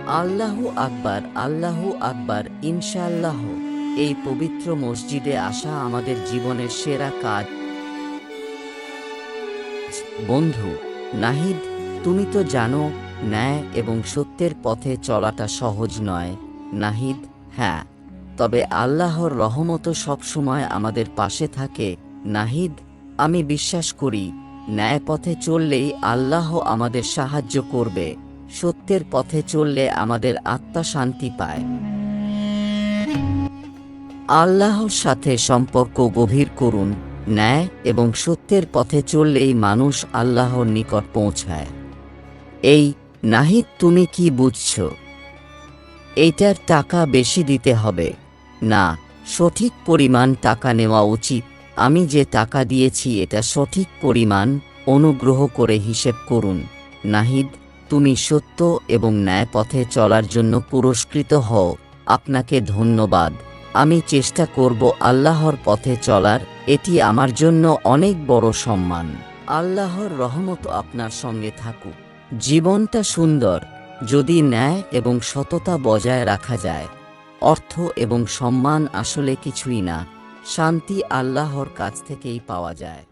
আল্লাহু আকবার, আল্লাহু আকবার। ইনশাআল্লাহ এই পবিত্র মসজিদে আসা আমাদের জীবনের সেরা কাজ। বন্ধু নাহিদ, তুমি তো জানো ন্যায় এবং সত্যের পথে চলাটা সহজ নয়। নাহিদ, হ্যাঁ, তবে আল্লাহর রহমত সবসময় আমাদের পাশে থাকে। নাহিদ, আমি বিশ্বাস করি ন্যায় পথে চললেই আল্লাহ আমাদের সাহায্য করবে। সত্যের পথে চললে আমাদের আত্মা শান্তি পায়। আল্লাহর সাথে সম্পর্ক গভীর করুন। ন্যায় এবং সত্যের পথে চললেই মানুষ আল্লাহর নিকট পৌঁছায়। এই নাহিদ, তুমি কি বুঝছ? এইটার টাকা বেশি দিতে হবে না, সঠিক পরিমাণ টাকা নেওয়া উচিত। আমি যে টাকা দিয়েছি এটা সঠিক পরিমাণ, অনুগ্রহ করে হিসেব করুন। নাহিদ, তুমি সত্য এবং ন্যায় পথে চলার জন্য পুরস্কৃত হও। আপনাকে ধন্যবাদ। আমি চেষ্টা করব আল্লাহর পথে চলার, এটি আমার জন্য অনেক বড় সম্মান। আল্লাহর রহমত আপনার সঙ্গে থাকুক। জীবনটা সুন্দর যদি ন্যায় এবং সততা বজায় রাখা যায়। অর্থ এবং সম্মান আসলে কিছুই না, শান্তি আল্লাহর কাছ থেকেই পাওয়া যায়।